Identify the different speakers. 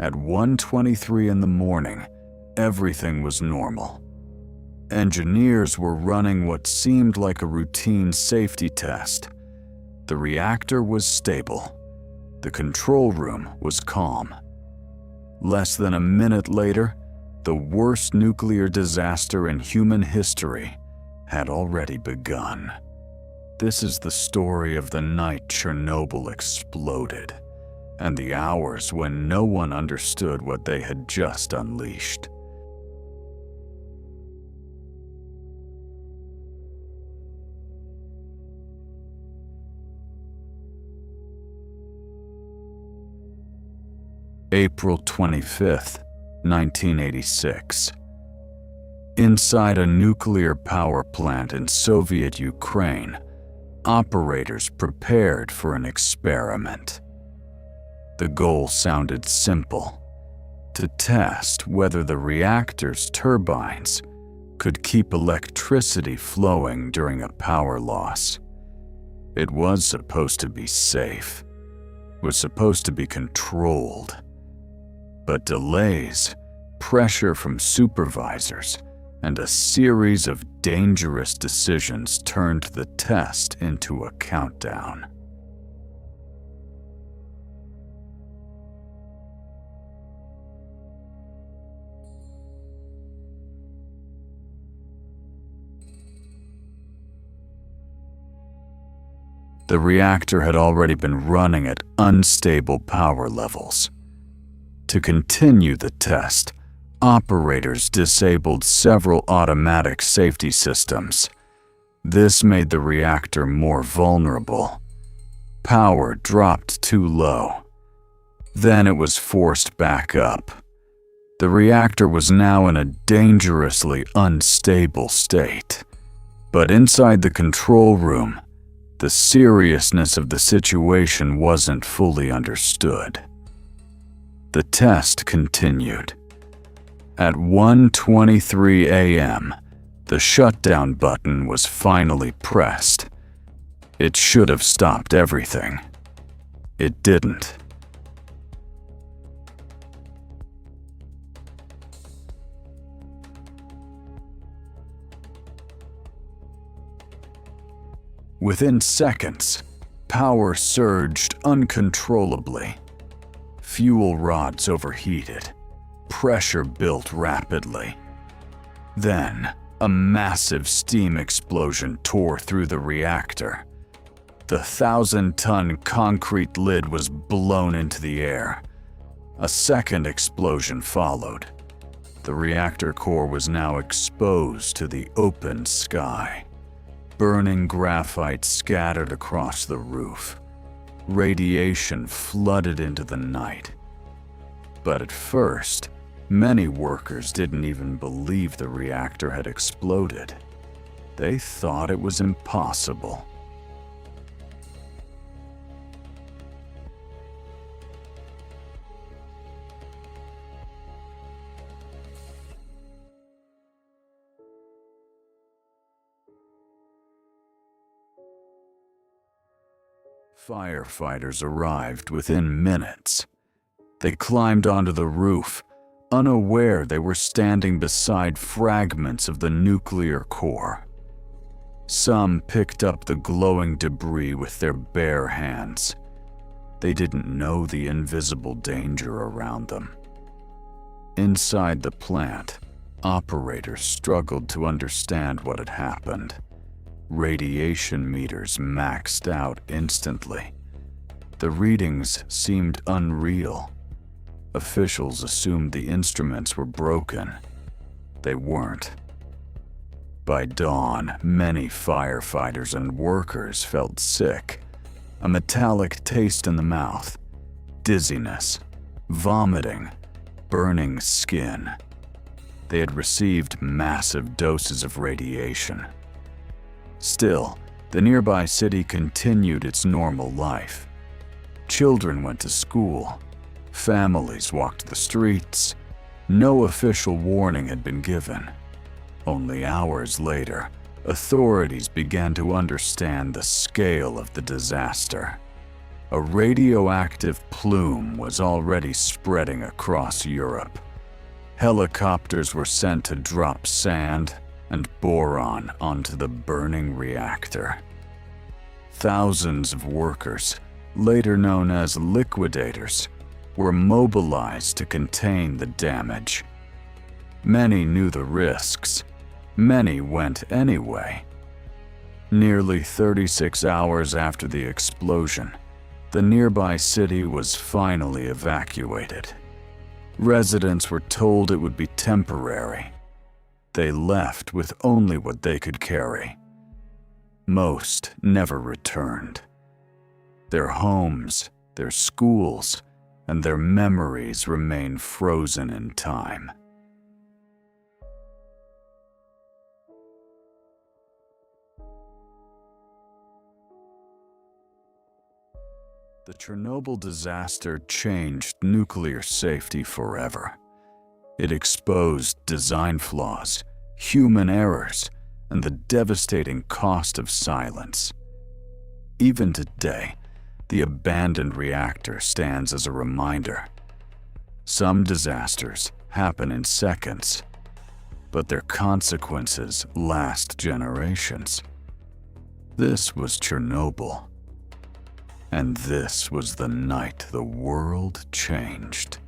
Speaker 1: At 1:23 in the morning, everything was normal. Engineers were running what seemed like a routine safety test. The reactor was stable. The control room was calm. Less than a minute later, the worst nuclear disaster in human history had already begun. This is the story of the night Chernobyl exploded, and the hours when no one understood what they had just unleashed. April 25th, 1986. Inside a nuclear power plant in Soviet Ukraine, operators prepared for an experiment. The goal sounded simple: to test whether the reactor's turbines could keep electricity flowing during a power loss. It was supposed to be safe, was supposed to be controlled. But delays, pressure from supervisors, and a series of dangerous decisions turned the test into a countdown. The reactor had already been running at unstable power levels. To continue the test, operators disabled several automatic safety systems. This made the reactor more vulnerable. Power dropped too low. Then it was forced back up. The reactor was now in a dangerously unstable state. But inside the control room, the seriousness of the situation wasn't fully understood. The test continued. At 1:23 a.m., the shutdown button was finally pressed. It should have stopped everything. It didn't. Within seconds, power surged uncontrollably. Fuel rods overheated. Pressure built rapidly. Then, a massive steam explosion tore through the reactor. The 1,000-ton concrete lid was blown into the air. A second explosion followed. The reactor core was now exposed to the open sky. Burning graphite scattered across the roof. Radiation flooded into the night. But at first, many workers didn't even believe the reactor had exploded. They thought it was impossible. Firefighters arrived within minutes. They climbed onto the roof, unaware they were standing beside fragments of the nuclear core. Some picked up the glowing debris with their bare hands. They didn't know the invisible danger around them. Inside the plant, operators struggled to understand what had happened. Radiation meters maxed out instantly. The readings seemed unreal. Officials assumed the instruments were broken. They weren't. By dawn, many firefighters and workers felt sick. A metallic taste in the mouth, dizziness, vomiting, burning skin. They had received massive doses of radiation. Still, the nearby city continued its normal life. Children went to school. Families walked the streets. No official warning had been given. Only hours later, authorities began to understand the scale of the disaster. A radioactive plume was already spreading across Europe. Helicopters were sent to drop sand and boron onto the burning reactor. Thousands of workers, later known as liquidators, were mobilized to contain the damage. Many knew the risks. Many went anyway. Nearly 36 hours after the explosion, the nearby city was finally evacuated. Residents were told it would be temporary. They left with only what they could carry. Most never returned. Their homes, their schools, and their memories remain frozen in time. The Chernobyl disaster changed nuclear safety forever. It exposed design flaws, human errors, and the devastating cost of silence. Even today, the abandoned reactor stands as a reminder. Some disasters happen in seconds, but their consequences last generations. This was Chernobyl. And this was the night the world changed.